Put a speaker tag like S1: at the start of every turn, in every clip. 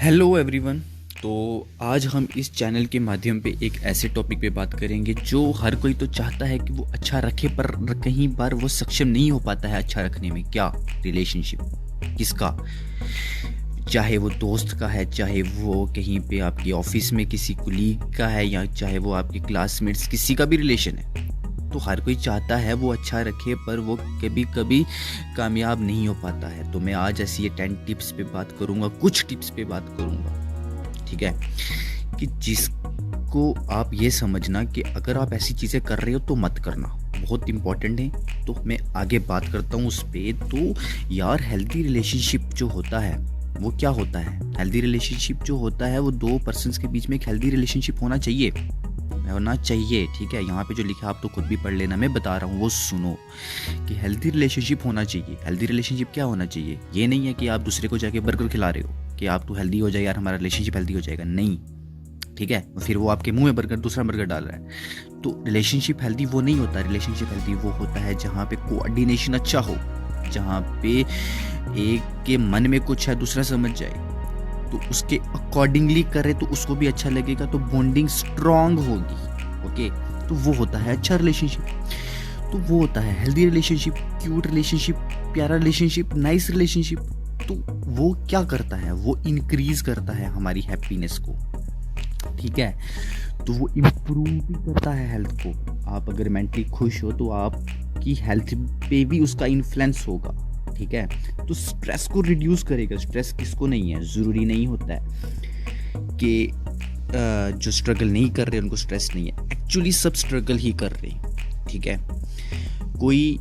S1: Hello everyone. तो आज हम इस चैनल के माध्यम पे एक ऐसे टॉपिक पे बात करेंगे जो हर कोई तो चाहता है कि वो अच्छा रखे, पर कहीं बार वो सक्षम नहीं हो पाता है अच्छा रखने में। क्या? रिलेशनशिप। किसका? चाहे वो दोस्त का है, चाहे वो कहीं पे आपकी ऑफिस में किसी कुलीग का है, या चाहे वो आपके क्लासमेट्स किसी का भी रिलेशन है। तो हर कोई चाहता है वो अच्छा रखे, पर वो कभी कभी कामयाब नहीं हो पाता है। तो मैं आज ऐसी ये 10 टिप्स पे बात करूंगा, कुछ टिप्स पे बात करूंगा, ठीक है, कि जिसको आप ये समझना कि अगर आप ऐसी चीज़ें कर रहे हो तो मत करना, बहुत इंपॉर्टेंट है। तो मैं आगे बात करता हूँ उस पर। तो यार, हेल्दी रिलेशनशिप जो होता है वो क्या होता है? हेल्दी रिलेशनशिप जो होता है वो दो पर्सन्स के बीच में एक हेल्दी रिलेशनशिप होना चाहिए, ठीक है। यहाँ पे जो लिखा है आप तो खुद भी पढ़ लेना, मैं बता रहा हूँ वो सुनो कि हेल्दी रिलेशनशिप होना चाहिए। हेल्दी रिलेशनशिप क्या होना चाहिए? ये नहीं है कि आप दूसरे को जाके बर्गर खिला रहे हो कि आप तो हेल्दी हो जाए यार, हमारा रिलेशनशिप हेल्दी हो जाएगा, नहीं, ठीक है। फिर वो आपके मुंह में बर्गर, दूसरा बर्गर डाल रहा है। तो रिलेशनशिप हेल्दी वो नहीं होता। रिलेशनशिप हेल्दी वो होता है जहाँ पे कोऑर्डिनेशन अच्छा हो, जहाँ पे एक के मन में कुछ है दूसरा समझ जाए, तो उसके अकॉर्डिंगली करे तो उसको भी अच्छा लगेगा, तो बॉन्डिंग स्ट्रांग होगी। ओके, तो वो होता है अच्छा रिलेशनशिप। तो वो होता है हेल्दी रिलेशनशिप, क्यूट रिलेशनशिप, प्यारा रिलेशनशिप, नाइस रिलेशनशिप। तो वो क्या करता है? वो इंक्रीज करता है हमारी हैप्पीनेस को, ठीक है। तो वो इम्प्रूव भी करता है हेल्थ को। आप अगर मेंटली खुश हो तो आपकी हेल्थ पे भी उसका इन्फ्लुएंस होगा, ठीक है। तो स्ट्रेस को रिड्यूस करेगा। स्ट्रेस किसको नहीं है? ज़रूरी नहीं होता है कि जो स्ट्रगल नहीं कर रहे उनको स्ट्रेस नहीं है। एक्चुअली सब स्ट्रगल ही कर रहे हैं, ठीक है। कोई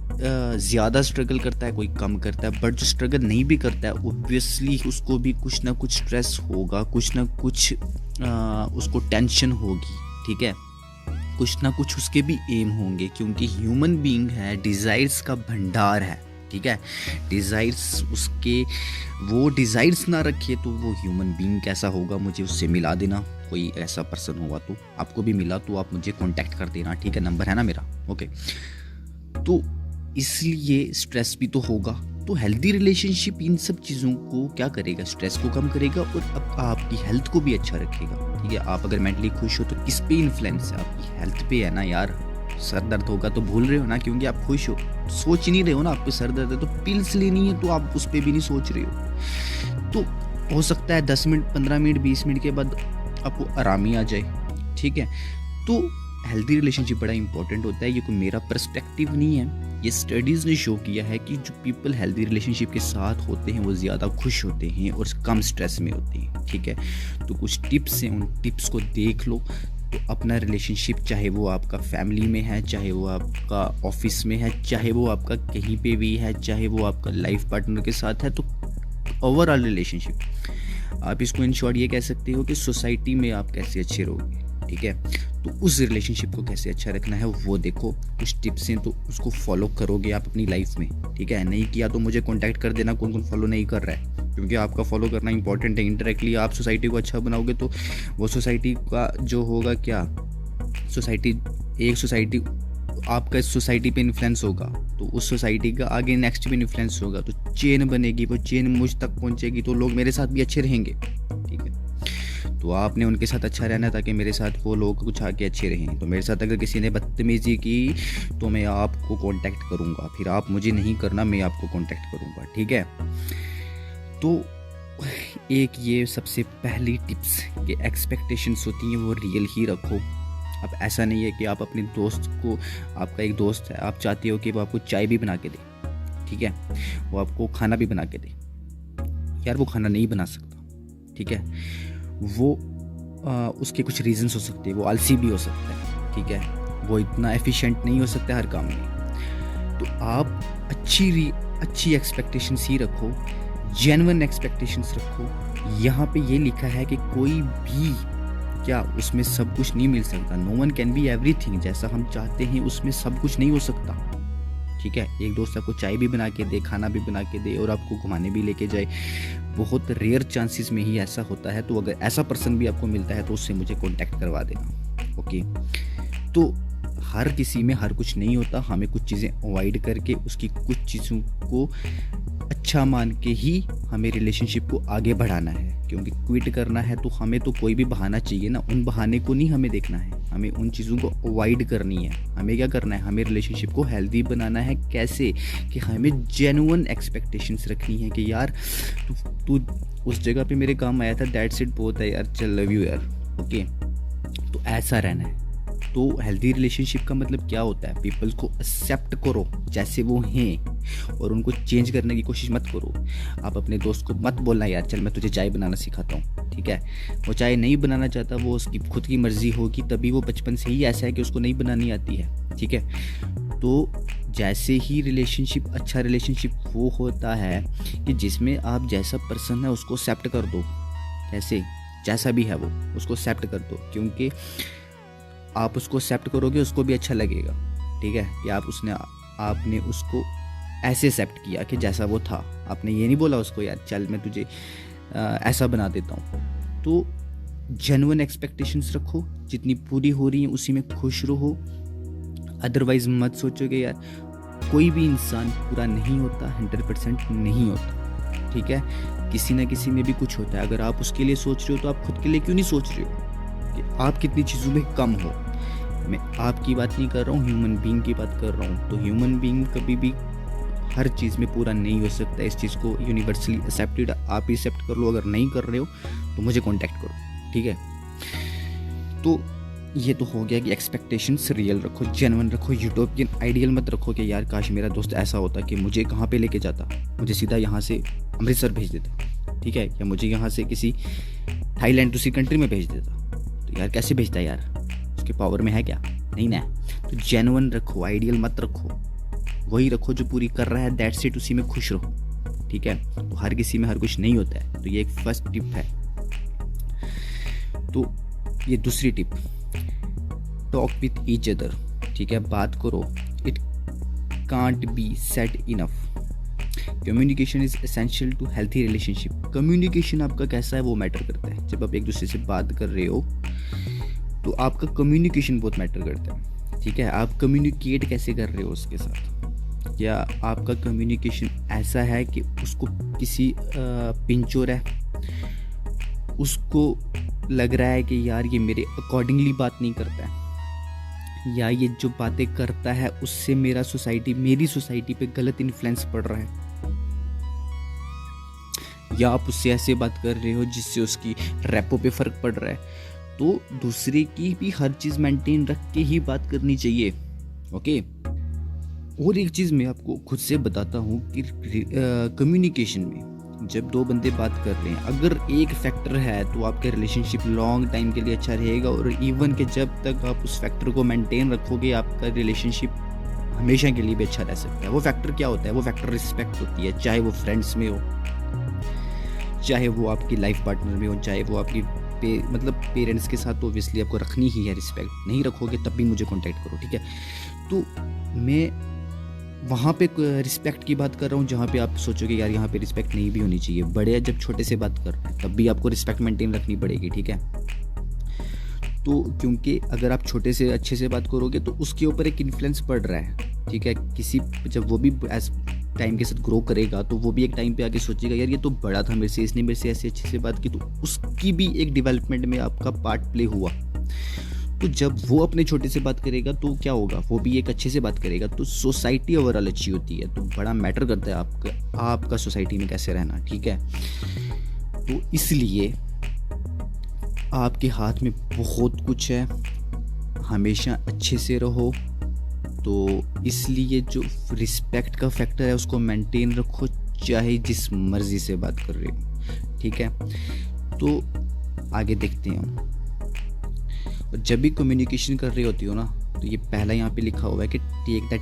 S1: ज़्यादा स्ट्रगल करता है, कोई कम करता है, बट जो स्ट्रगल नहीं भी करता है ऑब्वियसली उसको भी कुछ ना कुछ स्ट्रेस होगा, कुछ ना कुछ उसको टेंशन होगी, ठीक है। कुछ ना कुछ उसके भी एम होंगे, क्योंकि ह्यूमन बीइंग है, डिज़ायर्स का भंडार है, ठीक है। डिज़ायर्स उसके, वो डिज़ायर्स ना रखे तो वो ह्यूमन बीइंग कैसा होगा? मुझे उससे मिला देना, कोई ऐसा पर्सन होगा तो आपको भी मिला तो आप मुझे कांटेक्ट कर देना, ठीक है, नंबर है ना मेरा, ओके। तो इसलिए स्ट्रेस भी तो होगा। तो हेल्दी रिलेशनशिप इन सब चीज़ों को क्या करेगा? स्ट्रेस को कम करेगा और अब आपकी हेल्थ को भी अच्छा रखेगा, ठीक है। आप अगर मेंटली खुश हो तो किस पे इन्फ्लुएंस है? आपकी हेल्थ पे है ना यार। सर दर्द होगा तो भूल रहे हो ना, क्योंकि आप खुश हो, सोच ही नहीं रहे हो ना। आपको सर दर्द है तो पिल्स लेनी है, तो आप उस पर भी नहीं सोच रहे हो। तो हो सकता है 10 मिनट, 15 मिनट, 20 मिनट के बाद आपको आराम ही आ जाए, ठीक है। तो हेल्दी रिलेशनशिप बड़ा इंपॉर्टेंट होता है। ये कोई मेरा पर्सपेक्टिव नहीं है, ये स्टडीज़ ने शो किया है कि जो पीपल हेल्दी रिलेशनशिप के साथ होते हैं वो ज़्यादा खुश होते हैं और कम स्ट्रेस में होते हैं, ठीक है। तो कुछ टिप्स हैं, उन टिप्स को देख लो। तो अपना रिलेशनशिप, चाहे वो आपका फैमिली में है, चाहे वो आपका ऑफिस में है, चाहे वो आपका कहीं पे भी है, चाहे वो आपका लाइफ पार्टनर के साथ है, तो ओवरऑल रिलेशनशिप आप इसको इन शॉर्ट ये कह सकते हो कि सोसाइटी में आप कैसे अच्छे रहोगे, ठीक है। तो उस रिलेशनशिप को कैसे अच्छा रखना है वो देखो, कुछ टिप्स हैं तो उसको फॉलो करोगे आप अपनी लाइफ में, ठीक है। नहीं किया तो मुझे कांटेक्ट कर देना कौन कौन फॉलो नहीं कर रहा है, क्योंकि आपका फॉलो करना इंपॉर्टेंट है। इंडायरेक्टली आप सोसाइटी को अच्छा बनाओगे तो वो सोसाइटी का जो होगा, क्या सोसाइटी, एक सोसाइटी आपका इस सोसाइटी पे इन्फ्लुएंस होगा तो उस सोसाइटी का आगे नेक्स्ट भी इन्फ्लुएंस होगा, तो चेन बनेगी, वो चेन मुझ तक पहुंचेगी, तो लोग मेरे साथ भी अच्छे रहेंगे, ठीक है। तो आपने उनके साथ अच्छा रहना ताकि मेरे साथ वो लोग कुछ आके अच्छे रहें। तो मेरे साथ अगर किसी ने बदतमीजी की तो मैं आपको कांटेक्ट करूंगा, फिर आप मुझे नहीं करना, मैं आपको कांटेक्ट करूंगा, ठीक है। तो एक ये सबसे पहली टिप्स कि एक्सपेक्टेशंस होती हैं वो रियल ही रखो। अब ऐसा नहीं है कि आप अपने दोस्त को, आपका एक दोस्त है, आप चाहते हो कि वो आपको चाय भी बना के दे, ठीक है, वो आपको खाना भी बना के दे, यार वो खाना नहीं बना सकता, ठीक है। वो उसके कुछ रीजंस हो सकते हैं, वो आलसी भी हो सकता है, ठीक है, वो इतना एफिशिएंट नहीं हो सकता हर काम में। तो आप अच्छी एक्सपेक्टेशंस ही रखो, जेन्युइन एक्सपेक्टेशंस रखो। यहाँ पे ये लिखा है कि कोई भी, क्या उसमें सब कुछ नहीं मिल सकता, no one can be everything. जैसा हम चाहते हैं उसमें सब कुछ नहीं हो सकता, ठीक है। एक दोस्त आपको चाय भी बना के दे, खाना भी बना के दे और आपको घुमाने भी लेके जाए, बहुत रेयर चांसेस में ही ऐसा होता है। तो अगर ऐसा पर्सन भी आपको मिलता है तो उससे मुझे कांटेक्ट करवा देना, ओके। तो हर किसी में हर कुछ नहीं होता, हमें कुछ चीज़ें अवॉइड करके उसकी कुछ चीज़ों को अच्छा मान के ही हमें रिलेशनशिप को आगे बढ़ाना है, क्योंकि क्विट करना है तो हमें तो कोई भी बहाना चाहिए ना, उन बहाने को नहीं हमें देखना है, हमें उन चीज़ों को अवॉइड करनी है। हमें क्या करना है, हमें रिलेशनशिप को हेल्दी बनाना है। कैसे कि हमें जेन्युइन एक्सपेक्टेशंस रखनी है कि यार तू उस जगह पे मेरे काम आया था, दैट्स इट, बहुत है यार, चल लव यू यार, ओके। तो ऐसा रहना है। तो हेल्दी रिलेशनशिप का मतलब क्या होता है, पीपल को एक्सेप्ट करो जैसे वो हैं और उनको चेंज करने की कोशिश मत करो। आप अपने दोस्त को मत बोलना यार चल मैं तुझे चाय बनाना सिखाता हूँ, ठीक है। वो चाय नहीं बनाना चाहता, वो उसकी खुद की मर्जी होगी, तभी वो बचपन से ही ऐसा है कि उसको नहीं बनानी आती है, ठीक है। तो जैसे ही रिलेशनशिप, अच्छा रिलेशनशिप वो होता है कि जिसमें आप जैसा पर्सन है उसको एक्सेप्ट कर दो, कैसे जैसा भी है वो उसको एक्सेप्ट कर दो, क्योंकि आप उसको एक्सेप्ट करोगे उसको भी अच्छा लगेगा, ठीक है। कि आपने उसको ऐसे एक्सेप्ट किया कि जैसा वो था, आपने ये नहीं बोला उसको यार चल मैं तुझे ऐसा बना देता हूँ। तो जेन्युइन एक्सपेक्टेशंस रखो, जितनी पूरी हो रही हैं उसी में खुश रहो। अदरवाइज मत सोचोगे यार, कोई भी इंसान पूरा नहीं होता, 100% नहीं होता, ठीक है। किसी ना किसी में भी कुछ होता है। अगर आप उसके लिए सोच रहे हो तो आप खुद के लिए क्यों नहीं सोच रहे हो कि आप कितनी चीज़ों में कम हो। मैं आपकी बात नहीं कर रहा हूँ, ह्यूमन बीइंग की बात कर रहा हूँ। तो ह्यूमन बीइंग कभी भी हर चीज़ में पूरा नहीं हो सकता, इस चीज़ को यूनिवर्सली एक्सेप्टेड आप ही एक्सेप्ट कर लो। अगर नहीं कर रहे हो तो मुझे कांटेक्ट करो, ठीक है। तो ये तो हो गया कि एक्सपेक्टेशंस रियल रखो, जेन्युइन रखो, यूटोपियन आइडियल मत रखो कि यार काश मेरा दोस्त ऐसा होता कि मुझे कहाँ पे लेके जाता, मुझे सीधा यहाँ से अमृतसर भेज देता, ठीक है, या मुझे यहाँ से किसी थाईलैंड दूसरी कंट्री में भेज देता। तो यार कैसे भेजता है यार, उसके पावर में है क्या, नहीं ना। तो जेन्युइन रखो, आइडियल मत रखो, वही रखो जो पूरी कर रहा है, दैट्स इट, उसी में खुश रहो, ठीक है। तो हर किसी में हर कुछ नहीं होता है, तो ये एक फर्स्ट टिप है। तो ये दूसरी tip, talk with each other, ठीक है, बात करो। It can't be said enough. Communication is essential to healthy relationship. Communication आपका कैसा है वो मैटर करता है। जब आप एक दूसरे से बात कर रहे हो तो आपका कम्युनिकेशन बहुत मैटर करता है, ठीक है। आप कम्युनिकेट कैसे कर रहे हो उसके साथ, क्या आपका कम्युनिकेशन ऐसा है कि उसको किसी पिंचोर है, उसको लग रहा है कि यार ये मेरे अकॉर्डिंगली बात नहीं करता है, या ये जो बातें करता है उससे मेरी सोसाइटी पे गलत इन्फ्लुएंस पड़ रहा है, या आप उससे ऐसे बात कर रहे हो जिससे उसकी रेपो पे फर्क पड़ रहा है। तो दूसरे की भी हर चीज मेंटेन रख के ही बात करनी चाहिए, ओके। और एक चीज मैं आपको खुद से बताता हूँ कि कम्युनिकेशन में जब दो बंदे बात कर रहे हैं, अगर एक फैक्टर है तो आपका रिलेशनशिप लॉन्ग टाइम के लिए अच्छा रहेगा। और इवन के जब तक आप उस फैक्टर को मेंटेन रखोगे आपका रिलेशनशिप हमेशा के लिए भी अच्छा रह सकता है। वो फैक्टर क्या होता है, वो फैक्टर रिस्पेक्ट होती है, चाहे वो फ्रेंड्स में हो, चाहे वो आपकी लाइफ पार्टनर में हो, चाहे वो आपकी पेरेंट्स के साथ। तो ऑब्वियसली आपको रखनी ही है रिस्पेक्ट, नहीं रखोगे तब भी मुझे कांटेक्ट करो, ठीक है। तो मैं वहाँ पे रिस्पेक्ट की बात कर रहा हूँ जहाँ पे आप सोचोगे यार यहाँ पे रिस्पेक्ट नहीं भी होनी चाहिए। बड़े जब छोटे से बात कर रहे हैं तब भी आपको रिस्पेक्ट मेंटेन रखनी पड़ेगी, ठीक है। तो क्योंकि अगर आप छोटे से अच्छे से बात करोगे तो उसके ऊपर एक इन्फ्लुएंस पड़ रहा है, ठीक है। जब वो भी एज टाइम के साथ ग्रो करेगा तो वो भी एक टाइम पे आके सोचेगा यार ये तो बड़ा था मेरे से, इसने मेरे से ऐसे अच्छे से बात की, तो उसकी भी एक डेवलपमेंट में आपका पार्ट प्ले हुआ। तो जब वो अपने छोटे से बात करेगा तो क्या होगा, वो भी एक अच्छे से बात करेगा, तो सोसाइटी ओवरऑल अच्छी होती है। तो बड़ा मैटर करता है आपका सोसाइटी में कैसे रहना, ठीक है। तो इसलिए आपके हाथ में बहुत कुछ है, हमेशा अच्छे से रहो। तो इसलिए जो रिस्पेक्ट का फैक्टर है उसको मेंटेन रखो, चाहे जिस मर्जी से बात कर रहे हो, ठीक है। तो आगे देखते हैं। और जब भी कम्युनिकेशन कर रही होती हो ना, तो ये पहला यहाँ पे लिखा हुआ है कि टेक द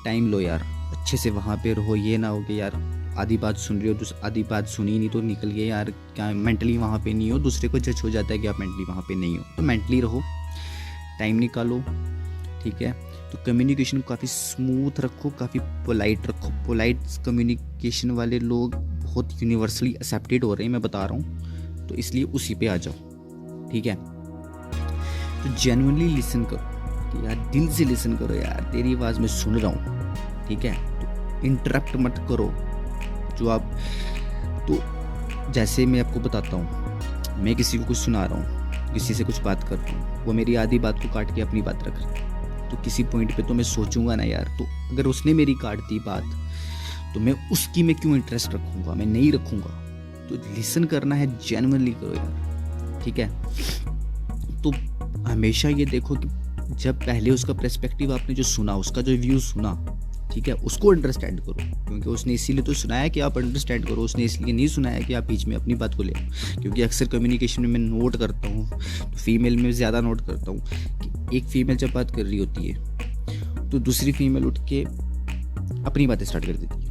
S1: टाइम लो यार, अच्छे से वहाँ पे रहो। ये ना हो कि यार आधी बात सुन रही हो तो आधी बात सुनी नहीं तो निकल गए यार, क्या मेंटली वहाँ पे नहीं हो, दूसरे को जज हो जाता है कि आप मेंटली वहाँ पे नहीं हो। तो मेंटली रहो, टाइम निकालो, ठीक है। तो कम्युनिकेशन को काफ़ी स्मूथ रखो, काफ़ी पोलाइट रखो। पोलाइट कम्युनिकेशन वाले लोग बहुत यूनिवर्सली एक्सेप्टेड हो रहे हैं, मैं बता रहा हूँ। तो इसलिए उसी पे आ जाओ, ठीक है। तो जेन्युइनली लिसन करो कि यार दिल से लिसन करो, यार तेरी आवाज़ मैं सुन रहा हूँ, ठीक है। तो इंटरप्ट मत करो, जो आप, तो जैसे मैं आपको बताता हूँ, मैं किसी को कुछ सुना रहा हूँ, किसी से कुछ बात कर रहा हूँ, वो मेरी आधी बात को काट के अपनी बात रख रहा है, तो किसी पॉइंट पे तो मैं सोचूंगा ना यार, तो अगर उसने मेरी काट दी बात तो मैं उसकी में क्यों इंटरेस्ट रखूंगा, मैं नहीं रखूंगा। तो लिसन करना है, जेन्युइनली करो यार, ठीक है। तो हमेशा ये देखो कि जब पहले उसका पर्सपेक्टिव आपने जो सुना, उसका जो व्यू सुना, ठीक है, उसको अंडरस्टैंड करो, क्योंकि उसने इसीलिए तो सुनाया कि आप अंडरस्टैंड करो, उसने इसलिए नहीं सुनाया कि आप बीच में अपनी बात को ले आओ। क्योंकि अक्सर कम्युनिकेशन में मैं नोट करता हूँ, तो फीमेल में ज़्यादा नोट करता हूँ कि एक फ़ीमेल जब बात कर रही होती है तो दूसरी फीमेल उठ के अपनी बातें स्टार्ट कर देती है।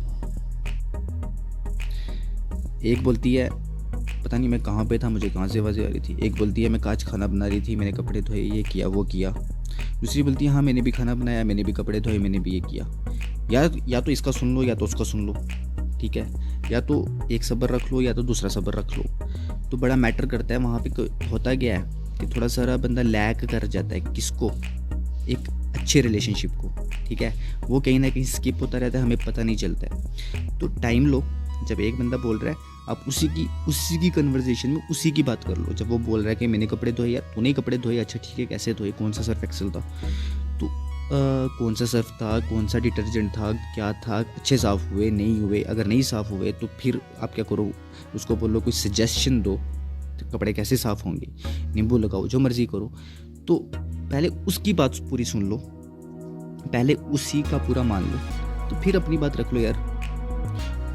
S1: एक बोलती है पता नहीं मैं कहाँ पे था, मुझे कहाँ से आवाज़ें आ रही थी। एक बोलती है मैं आज खाना बना रही थी, मैंने कपड़े धोए, ये किया वो किया। दूसरी बोलती है हाँ मैंने भी खाना बनाया, मैंने भी कपड़े धोए, मैंने भी ये किया। या तो इसका सुन लो या तो उसका सुन लो, ठीक है, या तो एक सब्र रख लो या तो दूसरा सब्र रख लो। तो बड़ा मैटर करता है वहाँ पे। होता गया है कि थोड़ा सारा बंदा लैक कर जाता है, किसको, एक अच्छे रिलेशनशिप को, ठीक है, वो कहीं ना कहीं स्किप होता रहता है, हमें पता नहीं चलता है। तो टाइम लो, जब एक बंदा बोल रहा है आप उसी की कन्वर्सेशन में उसी की बात कर लो। जब वो बोल रहा है कि मैंने कपड़े धोए, यार तूने कपड़े धोए, अच्छा ठीक है, कैसे धोए, कौन सा सर्फ एक्सेल था, तो कौन सा सर्फ था, कौन सा डिटर्जेंट था, क्या था, अच्छे साफ़ हुए नहीं हुए, अगर नहीं साफ़ हुए तो फिर आप क्या करो, उसको बोलो कोई सजेशन दो, तो कपड़े कैसे साफ़ होंगे, नींबू लगाओ, जो मर्ज़ी करो। तो पहले उसकी बात पूरी सुन लो, पहले उसी का पूरा मान लो, तो फिर अपनी बात रख लो यार।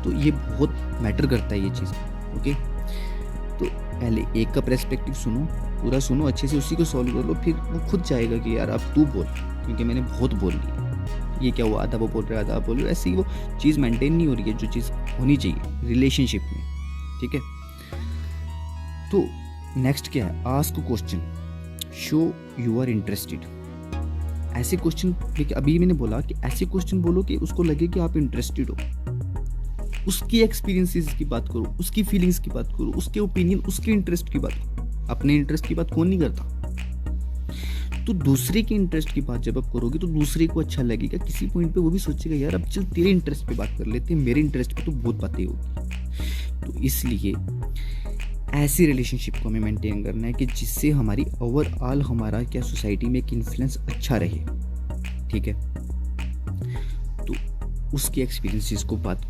S1: तो ये बहुत मैटर करता है ये चीज़, ओके। तो पहले एक का पर्सपेक्टिव सुनो, पूरा सुनो अच्छे से, उसी को सॉल्व कर लो, फिर वो खुद जाएगा कि यार अब तू बोल, क्योंकि मैंने बहुत बोल लिया, ये क्या हुआ, आधा वो बोल रहा है आधा आप बोल रहे हो, ऐसी वो चीज़ मेंटेन नहीं हो रही है जो चीज़ होनी चाहिए रिलेशनशिप में, ठीक है। तो नेक्स्ट क्या है, ask question, show you are interested. ऐसे क्वेश्चन, अभी मैंने बोला कि ऐसे क्वेश्चन बोलो कि उसको लगे कि आप इंटरेस्टेड हो, उसकी एक्सपीरियंसेस की बात करो, उसकी फीलिंग्स की बात करो, उसके ओपिनियन, उसके इंटरेस्ट की बात करो। अपने इंटरेस्ट की बात कौन नहीं करता। तो दूसरे के इंटरेस्ट की बात जब आप करोगे तो दूसरे को अच्छा लगेगा, किसी पॉइंट पे वो भी सोचेगा यार अब चल तेरे इंटरेस्ट पे बात कर लेते हैं, मेरे इंटरेस्ट पे तो बहुत बातें होगी। तो इसलिए ऐसी रिलेशनशिप को हमें मेंटेन करना है कि जिससे हमारी ओवरऑल हमारा क्या सोसाइटी में एक इन्फ्लुएंस अच्छा रहे, ठीक है। तो उसके एक्सपीरियंसेस को बात,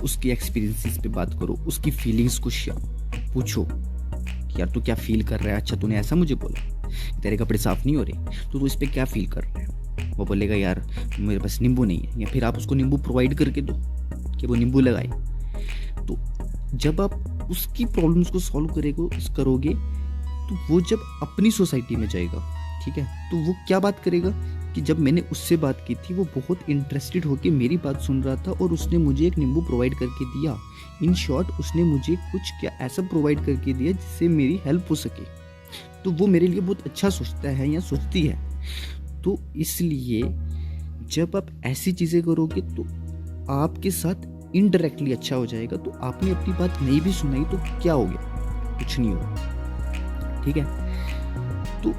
S1: उसकी एक्सपीरियंसेस पे बात करो, उसकी फीलिंग्स को पूछो कि यार तू क्या फील कर रहा है, अच्छा तूने ऐसा मुझे बोला तेरे कपड़े साफ नहीं हो रहे, तो तू इस पे क्या फील कर रहा है। वो बोलेगा यार मेरे पास नींबू नहीं है, या फिर आप उसको नींबू प्रोवाइड करके दो कि वो नींबू लगाए। तो जब आप उसकी प्रॉब्लम्स को सॉल्व करोगे तो वो जब अपनी सोसाइटी में जाएगा, ठीक है, तो वो क्या बात करेगा कि जब मैंने उससे बात की थी वो बहुत इंटरेस्टेड होकर मेरी बात सुन रहा था और उसने मुझे एक नींबू प्रोवाइड करके दिया। इन शॉर्ट उसने मुझे कुछ क्या ऐसा प्रोवाइड करके दिया जिससे मेरी हेल्प हो सके। तो वो मेरे लिए बहुत अच्छा सोचता है या सोचती है। तो इसलिए जब आप ऐसी चीज़ें करोगे तो आपके साथ इनडायरेक्टली अच्छा हो जाएगा। तो आपने अपनी बात नहीं भी सुनाई तो क्या हो गया, कुछ नहीं होगा, ठीक है। तो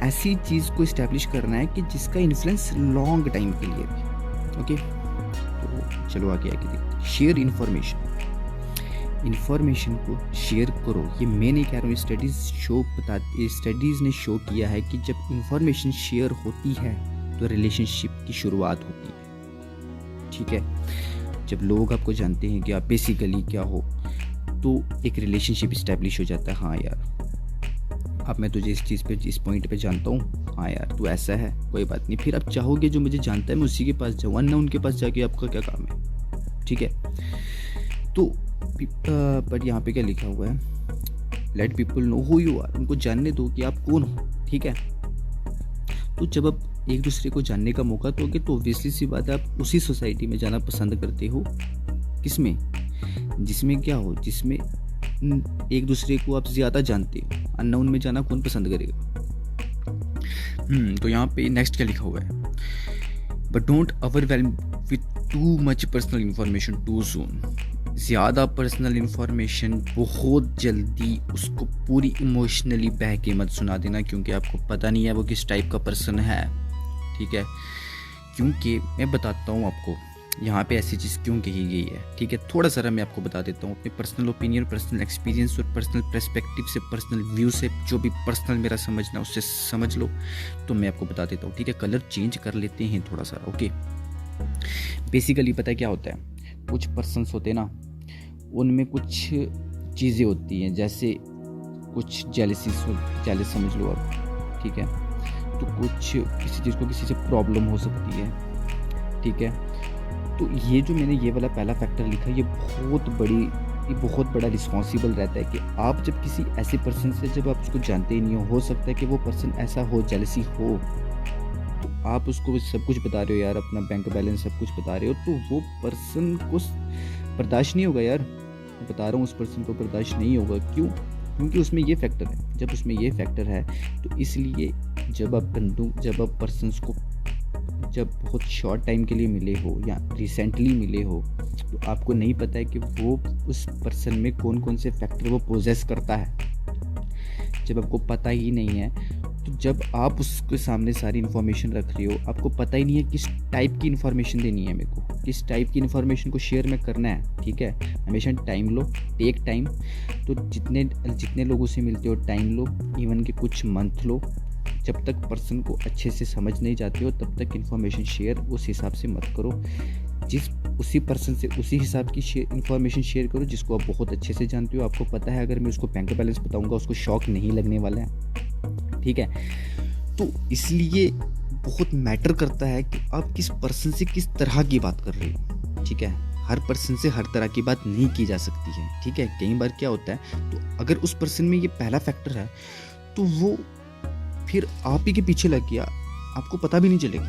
S1: ऐसी चीज़ को इस्टेब्लिश करना है कि जिसका इन्फ्लुएंस लॉन्ग टाइम के लिए भी, ओके। तो चलो आगे देखते। शेयर इन्फॉर्मेशन को शेयर करो। ये मैं नहीं कह रहा हूँ, स्टडीज़ ने शो किया है कि जब इन्फॉर्मेशन शेयर होती है तो रिलेशनशिप की शुरुआत होती है, ठीक है। जब लोग आपको जानते हैं कि आप बेसिकली क्या हो तो एक रिलेशनशिप इस्टेब्लिश हो जाता है। हाँ यार अब मैं तुझे इस चीज़ पे, इस पॉइंट पे जानता हूँ, हाँ यार तू ऐसा है, कोई बात नहीं। फिर आप चाहोगे जो मुझे जानता है मैं उसी के पास जाऊँ, वरना उनके पास जाके आपका क्या काम है, ठीक है। तो पर यहाँ पे क्या लिखा हुआ है, let people know who you are. उनको जानने दो कि आप कौन हो, ठीक है। तो जब आप एक दूसरे को जानने का मौका दोगे तो ऑब्वियसली सी बात है आप उसी सोसाइटी में जाना पसंद करते हो, किसमें, जिसमें क्या हो, जिसमें एक दूसरे को आप ज़्यादा जानते हो। अननोन में जाना कौन पसंद करेगा। तो यहाँ पे नेक्स्ट क्या लिखा हुआ है, but don't overwhelm with too much personal information too soon. ज़्यादा पर्सनल इन्फॉर्मेशन बहुत जल्दी उसको पूरी इमोशनली बह के मत सुना देना, क्योंकि आपको पता नहीं है वो किस टाइप का पर्सन है, ठीक है। क्योंकि मैं बताता हूँ आपको यहाँ पे ऐसी चीज़ क्यों कही गई है, ठीक है। थोड़ा सा मैं आपको बता देता हूँ अपने पर्सनल ओपिनियन, पर्सनल एक्सपीरियंस और पर्सनल पर्सपेक्टिव से, पर्सनल व्यू से, जो भी पर्सनल मेरा समझना उससे समझ लो। तो मैं आपको बता देता हूँ, ठीक है। कलर चेंज कर लेते हैं थोड़ा सा, ओके। बेसिकली पता है क्या होता है, कुछ पर्सन्स होते हैं ना, उनमें कुछ चीज़ें होती हैं, जैसे कुछ जेलस समझ लो आप, ठीक है। तो कुछ किसी चीज़ को किसी से प्रॉब्लम हो सकती है, ठीक है। तो ये जो मैंने ये वाला पहला फैक्टर लिखा, ये बहुत बड़ा रिस्पॉन्सिबल रहता है कि आप जब किसी ऐसे पर्सन से, जब आप उसको जानते ही नहीं हो सकता है कि वो पर्सन ऐसा हो, जेलसी हो, तो आप उसको सब कुछ बता रहे हो यार, अपना बैंक बैलेंस सब कुछ बता रहे हो, तो वो पर्सन को बर्दाश्त नहीं होगा यार। मैं बता रहा हूँ, उस पर्सन को बर्दाश्त नहीं होगा। क्यों? क्योंकि उसमें ये फैक्टर है। जब उसमें ये फैक्टर है तो इसलिए जब आप पर्सन्स को जब बहुत शॉर्ट टाइम के लिए मिले हो या रिसेंटली मिले हो, तो आपको नहीं पता है कि वो उस पर्सन में कौन कौन से फैक्टर वो पोजेस करता है। जब आपको पता ही नहीं है, तो जब आप उसके सामने सारी इन्फॉर्मेशन रख रहे हो, आपको पता ही नहीं है किस टाइप की इन्फॉर्मेशन देनी है मेरे को, किस टाइप की इन्फॉर्मेशन को शेयर में करना है, ठीक है। हमेशा टाइम लो, टेक टाइम। तो जितने लोगों से मिलते हो टाइम लो, इवन के कुछ मंथ लो। जब तक पर्सन को अच्छे से समझ नहीं जाते हो, तब तक इन्फॉर्मेशन शेयर उस हिसाब से मत करो। उसी पर्सन से उसी हिसाब की इन्फॉर्मेशन शेयर करो जिसको आप बहुत अच्छे से जानते हो। आपको पता है अगर मैं उसको बैंक बैलेंस बताऊंगा उसको शॉक नहीं लगने वाला है, ठीक है। तो इसलिए बहुत मैटर करता है कि आप किस पर्सन से किस तरह की बात कर रहे हो, ठीक है। हर पर्सन से हर तरह की बात नहीं की जा सकती है, ठीक है। कई बार क्या होता है, तो अगर उस पर्सन में ये पहला फैक्टर है, तो वो फिर आप ही के पीछे लग गया, आपको पता भी नहीं चलेगा,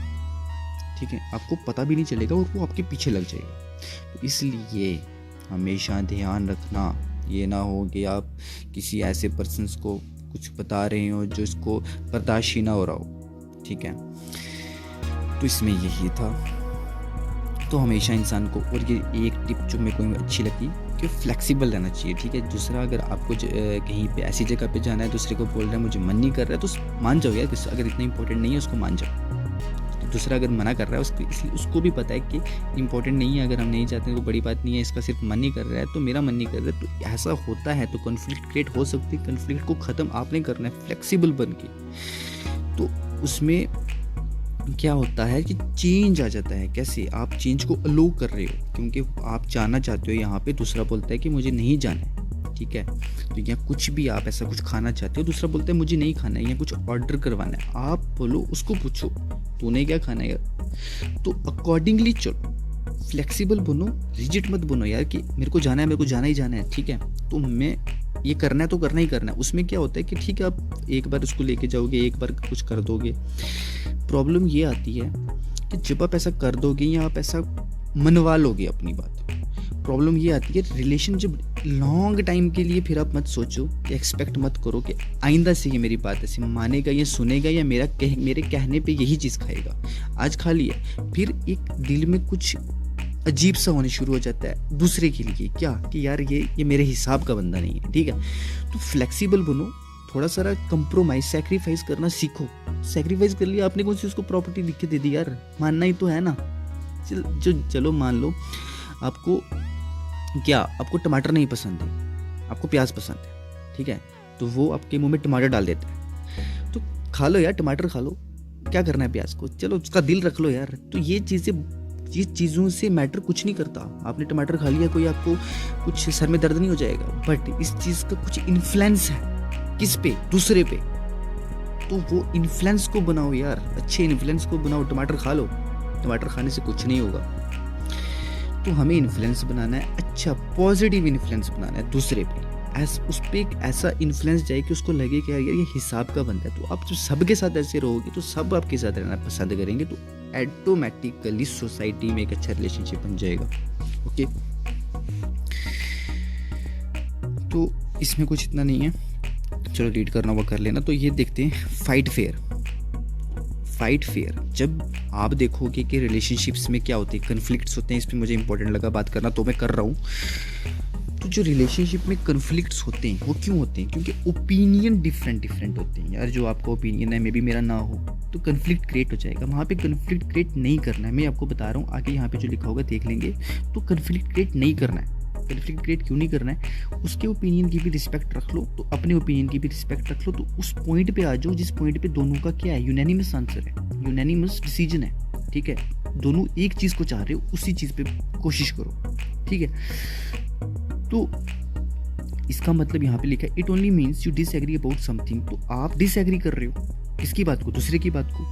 S1: ठीक है। आपको पता भी नहीं चलेगा और वो आपके पीछे लग जाएगा। तो इसलिए हमेशा ध्यान रखना, ये ना हो कि आप किसी ऐसे पर्सन्स को कुछ बता रहे हो जो इसको बर्दाश्त ही ना हो रहा हो, ठीक है। तो इसमें यही था। तो हमेशा इंसान को, और ये एक टिप जो मेरे को अच्छी लगी कि फ्लेक्सिबल रहना चाहिए, ठीक है। दूसरा, अगर आपको कहीं पे ऐसी जगह पे जाना है, दूसरे को बोल रहा है मुझे मन नहीं कर रहा है, तो मान जाओ यार, अगर इतना इंपॉर्टेंट नहीं है उसको मान जाओ। तो दूसरा अगर मना कर रहा है इसलिए उसको भी पता है कि इंपॉर्टेंट नहीं है, अगर हम नहीं चाहते तो बड़ी बात नहीं है, इसका सिर्फ मन नहीं कर रहा है, तो मेरा मन नहीं कर रहा है, तो ऐसा होता है। तो कॉन्फ्लिक्ट क्रिएट हो सकती है, कॉन्फ्लिक्ट को ख़त्म आपने करना है फ्लेक्सिबल बन के। तो उसमें क्या होता है कि चेंज आ जाता है। कैसे? आप चेंज को अलो कर रहे हो, क्योंकि आप जाना चाहते हो यहाँ पे, दूसरा बोलता है कि मुझे नहीं जाना है, ठीक है। तो यहाँ कुछ भी आप ऐसा कुछ खाना चाहते हो, दूसरा बोलता है मुझे नहीं खाना है, या कुछ ऑर्डर करवाना है, आप बोलो, उसको पूछो तूने क्या खाना है यार, तो अकॉर्डिंगली चलो, फ्लेक्सिबल बनो, रिजिड मत बनो यार कि मेरे को जाना है, मेरे को जाना ही जाना है, ठीक है। तो मैं ये करना है तो करना ही करना है। उसमें क्या होता है कि ठीक है, आप एक बार उसको लेके जाओगे, एक बार कुछ कर दोगे। प्रॉब्लम ये आती है कि जब आप ऐसा कर दोगे या आप ऐसा मनवा लोगे अपनी बात, प्रॉब्लम ये आती है रिलेशन जब लॉन्ग टाइम के लिए, फिर आप मत सोचो, एक्सपेक्ट मत करो कि आइंदा से ये मेरी बात ऐसे मानेगा या सुनेगा या मेरे कहने पे यही चीज़ खाएगा। आज खा लिया, फिर एक दिल में कुछ अजीब सा होने शुरू हो जाता है दूसरे के लिए, क्या कि यार ये मेरे हिसाब का बंदा नहीं है, ठीक है। तो फ्लेक्सिबल बनो, थोड़ा सारा कंप्रोमाइज, सैक्रिफाइस करना सीखो। सैक्रिफाइस कर लिया आपने, कौन सी उसको प्रॉपर्टी लिख के दे दी यार, मानना ही तो है ना। चलो मान लो आपको टमाटर नहीं पसंद है, आपको प्याज पसंद है, ठीक है। तो वो आपके मुंह में टमाटर डाल देता है, तो खा लो यार, टमाटर खा लो, क्या करना है प्याज को, चलो उसका दिल रख लो यार। तो ये चीज़ों से मैटर कुछ नहीं करता। आपने टमाटर खा लिया, कोई आपको कुछ सर में दर्द नहीं हो जाएगा, बट इस चीज़ का कुछ इन्फ्लुएंस है किस पे, दूसरे पे। तो वो इन्फ्लुएंस को बनाओ यार, अच्छे इन्फ्लुएंस को बनाओ। टमाटर खा लो, टमाटर खाने से कुछ नहीं होगा। तो हमें इन्फ्लुएंस बनाना है, अच्छा पॉजिटिव इन्फ्लुएंस बनाना है दूसरे पे, उस पर एक ऐसा इन्फ्लुएंस जाए कि उसको लगे कि यार ये हिसाब का बनता है। तो आप जब सबके साथ ऐसे रहोगे तो सब आपके साथ रहना पसंद करेंगे, तो ऑटोमेटिकली सोसाइटी में एक अच्छा रिलेशनशिप बन जाएगा, ओके। तो इसमें कुछ इतना नहीं है, चलो रीड करना वो कर लेना। तो ये देखते हैं फाइट फेयर। जब आप देखोगे कि रिलेशनशिप्स में क्या होते हैं, कन्फ्लिक्ट्स होते हैं, इस पर मुझे इंपॉर्टेंट लगा बात करना, तो मैं कर रहा हूँ। तो जो रिलेशनशिप में कन्फ्लिक्ट्स होते हैं वो क्यों होते हैं? क्योंकि ओपिनियन डिफरेंट होते हैं यार। जो आपका ओपिनियन है मे बी मेरा ना हो, तो कन्फ्लिक्ट क्रिएट हो जाएगा। वहाँ पे कन्फ्लिक्ट क्रिएट नहीं करना है, मैं आपको बता रहा हूँ, आगे यहाँ पे जो लिखा होगा देख लेंगे। तो कन्फ्लिक्ट क्रिएट नहीं करना है। कन्फ्लिक्ट क्रिएट क्यों नहीं करना है? उसके ओपिनियन की भी रिस्पेक्ट रख लो, तो अपने ओपिनियन की भी रिस्पेक्ट रख लो। तो उस पॉइंट पे आ जाओ जिस पॉइंट पे दोनों का क्या है, यूनैनिमस आंसर है, यूनैनिमस डिसीजन है। ठीक है, दोनों एक चीज को चाह रहे हो, उसी चीज पे कोशिश करो। ठीक है, तो इसका मतलब यहाँ पे लिखा है it only means you disagree about something. तो आप डिसएग्री कर रहे हो किसकी बात को? दूसरे की बात को।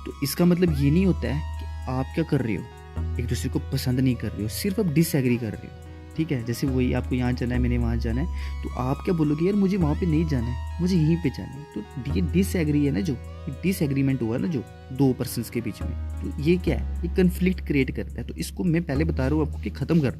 S1: तो इसका मतलब ये नहीं होता है कि आप क्या कर रहे हो, एक दूसरे को पसंद नहीं कर रहे हो, सिर्फ आप डिसएग्री कर रहे हो। ठीक है, जैसे वही आपको यहाँ जाना है, मैंने वहाँ जाना है, तो आप क्या बोलोगे, यार मुझे वहाँ पे नहीं जाना है, मुझे यहीं पे जाना है। तो ये डिसएग्री है ना, जो डिसएग्रीमेंट हुआ ना जो दो पर्सन्स के बीच में, तो ये क्या है, ये कन्फ्लिक्ट क्रिएट करता है। तो इसको मैं पहले बता रहा हूँ आपको कि खत्म कर।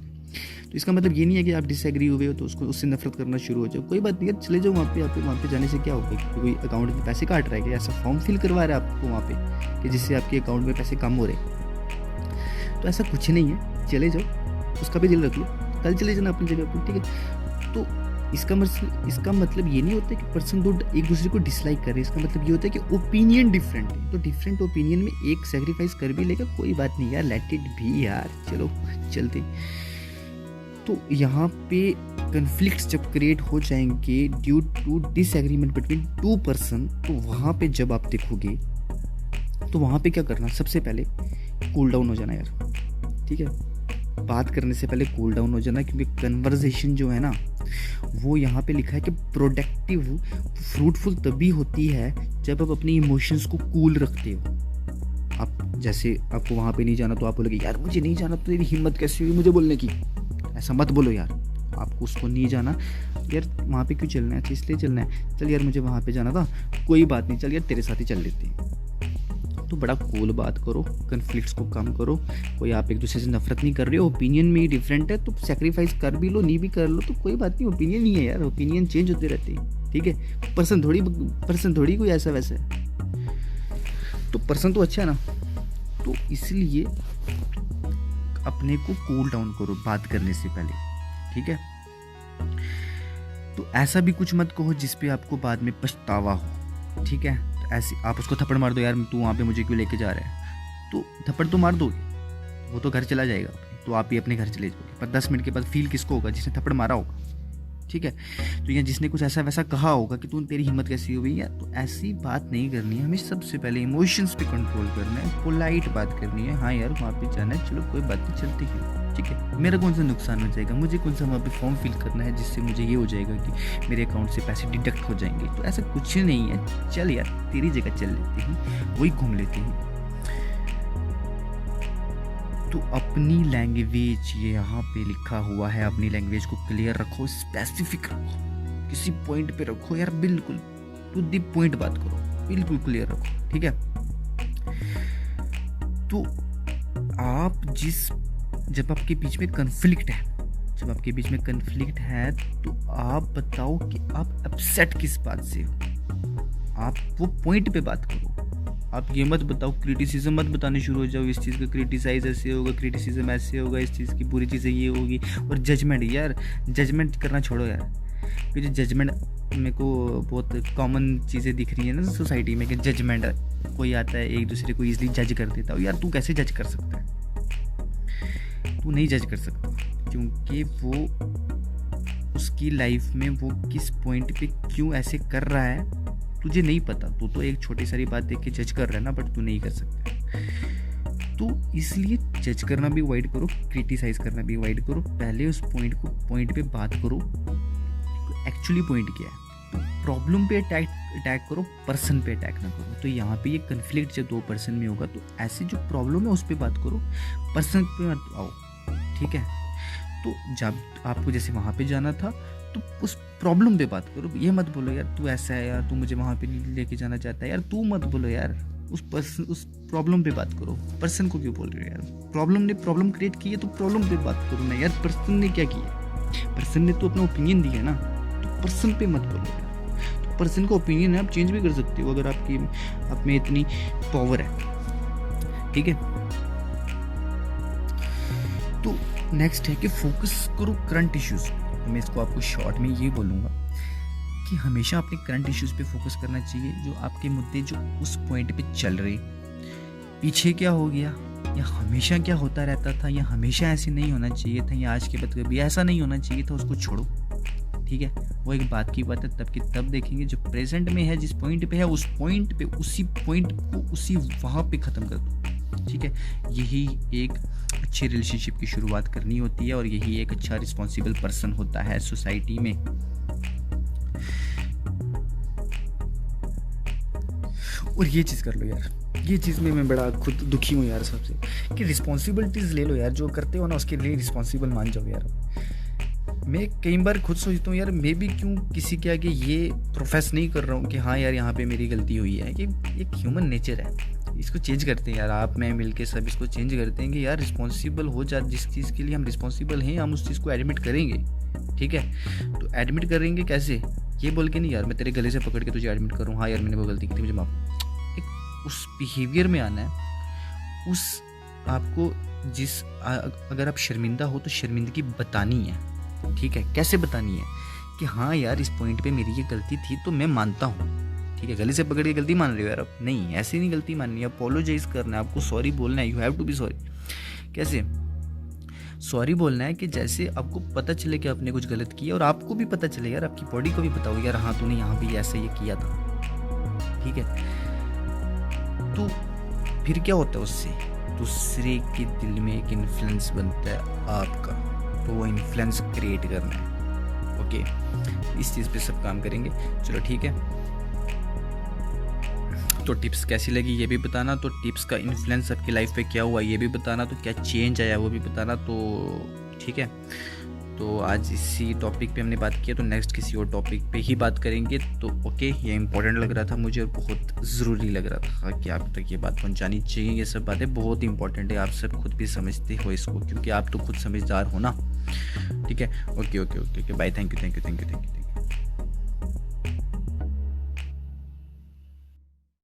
S1: तो इसका मतलब ये नहीं है कि आप डिसएग्री हुए हो तो उसको उससे नफरत करना शुरू हो जाओ। कोई बात नहीं यार, चले जाओ वहाँ पे। आप वहाँ पे जाने से क्या होगा कि कोई अकाउंट में पैसे काट रहा है, कि ऐसा फॉर्म फिल करवा रहा है आपको वहाँ पे कि जिससे आपके अकाउंट में पैसे कम हो रहे। तो ऐसा कुछ नहीं है, चले जाओ, उसका भी दिल रख लो, कल चले जाना अपनी जगह पर। ठीक है, तो इसका मतलब ये नहीं होता कि पर्सन दो एक दूसरे को डिसलाइक करे। इसका मतलब ये होता है कि ओपिनियन डिफरेंट है, तो डिफरेंट ओपिनियन में एक सेक्रीफाइस कर भी लेगा, कोई बात नहीं यार, लेट इट भी यार, चलो चलते। तो यहाँ पे कन्फ्लिक्ट्स जब क्रिएट हो जाएंगे due to disagreement between two person, तो वहाँ पे जब आप देखोगे तो वहाँ पे क्या करना, सबसे पहले कूल डाउन हो जाना यार। ठीक है, बात करने से पहले कूल डाउन हो जाना, क्योंकि कन्वर्सेशन जो है ना, वो यहाँ पे लिखा है कि प्रोडक्टिव फ्रूटफुल तभी होती है जब आप अपने इमोशंस को कूल रखते हो। आप जैसे आपको वहाँ पे नहीं जाना तो आप बोलोगे यार मुझे नहीं जाना, तो तेरी हिम्मत कैसे हुई मुझे बोलने की? ऐसा मत बोलो यार, आपको उसको नहीं जाना यार, वहाँ पे क्यों चलना है, अच्छा इसलिए चलना है, चल यार मुझे वहाँ पे जाना था, कोई बात नहीं, चल यार तेरे साथ ही चल लेते हैं। तो बड़ा कूल बात करो, कन्फ्लिक्ट्स को कम करो। कोई आप एक दूसरे से नफरत नहीं कर रहे हो, ओपिनियन में ही डिफरेंट है, तो सेक्रीफाइस कर भी लो, नहीं भी कर लो तो कोई बात नहीं, ओपिनियन ही है यार, ओपिनियन चेंज होते रहते हैं। ठीक है, पर्सन थोड़ी कोई ऐसा वैसा है, तो पर्सन तो अच्छा है ना। तो इसलिए अपने को कूल डाउन करो बात करने से पहले। ठीक है, तो ऐसा भी कुछ मत कहो जिसपे आपको बाद में पछतावा हो। ठीक है, तो ऐसे आप उसको थप्पड़ मार दो, यार तू वहाँ पे मुझे क्यों लेके जा रहा है, तो थप्पड़ तो मार दोगे, वो तो घर चला जाएगा, तो आप ही अपने घर चले जाओगे, पर 10 मिनट के बाद फील किसको होगा, जिसने थप्पड़ मारा होगा। ठीक है, तो यहाँ जिसने कुछ ऐसा वैसा कहा होगा कि तू तेरी हिम्मत कैसी हुई है, तो ऐसी बात नहीं करनी है। हमें सबसे पहले इमोशंस पे कंट्रोल करना है, पोलाइट बात करनी है। हाँ यार वहाँ पे जाना है, चलो कोई बात नहीं, चलते ही। ठीक है, मेरा कौन सा नुकसान हो जाएगा, मुझे कौन सा वहाँ पे फॉर्म फिल करना है जिससे मुझे ये हो जाएगा कि मेरे अकाउंट से पैसे डिडक्ट हो जाएंगे, तो ऐसा कुछ नहीं है। चल यार तेरी जगह चल लेते हैं, वही घूम लेते हैं। तो अपनी लैंग्वेज, ये यहाँ पे लिखा हुआ है, अपनी लैंग्वेज को क्लियर रखो, स्पेसिफिक रखो, किसी पॉइंट पे रखो यार, बिल्कुल टू द पॉइंट बात करो, बिल्कुल क्लियर रखो। ठीक है, तो आप जब आपके बीच में कन्फ्लिक्ट है, तो आप बताओ कि आप अपसेट किस बात से हो, आप वो पॉइंट पे बात करो। आप ये मत बताओ, क्रिटिसिज्म मत बताने शुरू हो जाओ, इस चीज़ का क्रिटिसाइज ऐसे होगा, क्रिटिसिज्म ऐसे होगा, इस चीज़ की बुरी चीज़ें ये होगी, और जजमेंट, यार जजमेंट करना छोड़ो यार। क्योंकि जजमेंट मेरे को बहुत कॉमन चीज़ें दिख रही है ना सोसाइटी में, कि जजमेंट कोई आता है एक दूसरे को ईजिली जज कर देता हो। यार तू कैसे जज कर सकता है, तू नहीं जज कर सकता, क्योंकि वो उसकी लाइफ में वो किस पॉइंट पे क्यों ऐसे कर रहा है तुझे नहीं पता। तू तो एक छोटी सारी बात देख के जज कर रहा है ना, बट तू नहीं कर सकता। तो इसलिए जज करना भी अवॉइड करो, क्रिटिसाइज करना भी अवॉइड करो। पहले उस पॉइंट पे बात करो, तो एक्चुअली पॉइंट क्या है। तो प्रॉब्लम पे अटैक करो, पर्सन पे अटैक ना करो। तो यहाँ पे ये कन्फ्लिक्ट जब दो पर्सन में होगा, तो ऐसी जो प्रॉब्लम है उस पर बात करो, पर्सन पे मत आओ। ठीक है, तो जब आपको जैसे वहाँ पे जाना था, तो उस प्रॉब्लम पे बात करो। ये मत बोलो यार तू ऐसा है, यार तू मुझे वहाँ पे लेके जाना चाहता है, यार तू मत बोलो यार, उस प्रॉब्लम पे बात करो। पर्सन को क्यों बोल रहे हो यार, प्रॉब्लम ने प्रॉब्लम क्रिएट की है, तो प्रॉब्लम पे बात करो ना यार, पर्सन ने क्या किया, पर्सन ने तो अपना ओपिनियन दिया ना, तो पर्सन पे मत बोलो यार। तो पर्सन का ओपिनियन है, आप चेंज भी कर सकते हो अगर आप में इतनी पावर है। ठीक है, तो नेक्स्ट है कि फोकस करो करंट इश्यूज। तो मैं इसको आपको शॉर्ट में ये बोलूँगा कि हमेशा अपने करंट इश्यूज पे फोकस करना चाहिए, जो आपके मुद्दे जो उस पॉइंट पे चल रहे, पीछे क्या हो गया, या हमेशा क्या होता रहता था, या हमेशा ऐसे नहीं होना चाहिए था, या आज के बाद कभी ऐसा नहीं होना चाहिए था, उसको छोड़ो। ठीक है, वो एक बात की बात है, तब की तब देखेंगे। जो प्रेजेंट में है, जिस पॉइंट पे है, उस पॉइंट पे, उसी पॉइंट को उसी वहाँ पे ख़त्म कर दो। ठीक है, यही एक अच्छे रिलेशनशिप की शुरुआत करनी होती है, और यही एक अच्छा रिस्पॉन्सिबल पर्सन होता है सोसाइटी में। और ये चीज़ कर लो यार, ये चीज़ में मैं बड़ा खुद दुखी हूँ यार सबसे, कि रिस्पॉन्सिबिलिटीज़ ले लो यार, जो करते हो ना उसके लिए रिस्पॉन्सिबल मान जाओ यार। मैं कई बार खुद सोचता हूँ यार, मैं भी क्यों किसी के आगे ये प्रोफेस नहीं कर रहा हूँ कि हाँ यार यहाँ पे मेरी गलती हुई है। कि एक ह्यूमन नेचर है, इसको चेंज करते हैं यार, आप मैं मिल के सब इसको चेंज करते हैं कि यार रिस्पॉन्सिबल हो जा, जिस चीज़ के लिए हम रिस्पॉन्सिबल हैं हम उस चीज़ को एडमिट करेंगे। ठीक है, तो एडमिट करेंगे कैसे, ये बोल के नहीं यार मैं तेरे गले से पकड़ के तुझे एडमिट करूँ, हाँ यार मैंने वो गलती की थी, मुझे माफ। एक उस बिहेवियर में आना है, उस आपको जिस अगर आप शर्मिंदा हो तो शर्मिंदगी बतानी है। ठीक है, कैसे बतानी है कि हाँ यार इस पॉइंट पे मेरी ये गलती थी तो मैं मानता हूँ। ठीक है, गले से पकड़ के गलती मान रहे हो यार आप, नहीं ऐसे नहीं गलती माननी है, अपोलोजाइज करना है, आपको सॉरी बोलना है, you have to be sorry. कैसे सॉरी बोलना है कि जैसे आपको पता चले कि आपने कुछ गलत किया, और आपको भी पता चले यार, आपकी बॉडी को भी पता हो यार हाँ तूने यहाँ भी ऐसे ये किया था। ठीक है, तो फिर क्या होता है, उससे दूसरे के दिल में एक इन्फ्लुएंस बनता है आपका, तो वो इन्फ्लुएंस क्रिएट करना है। ओके, इस चीज़ पे सब काम करेंगे। चलो ठीक है, तो टिप्स कैसी लगी ये भी बताना, तो टिप्स का इन्फ्लुएंस आपकी लाइफ पे क्या हुआ ये भी बताना, तो क्या चेंज आया वो भी बताना। तो ठीक है, तो आज इसी टॉपिक पे हमने बात किया, तो नेक्स्ट किसी और टॉपिक पे ही बात करेंगे। तो ओके, ये इंपॉर्टेंट लग रहा था मुझे और बहुत ज़रूरी लग रहा था कि आप तक ये बात पहुंचानी चाहिए। ये सब बातें बहुत इंपॉर्टेंट है, आप सब खुद भी समझते हो इसको, क्योंकि आप तो खुद समझदार हो ना। ठीक है, okay okay okay okay, bye, thank you thank you thank you thank you thank you.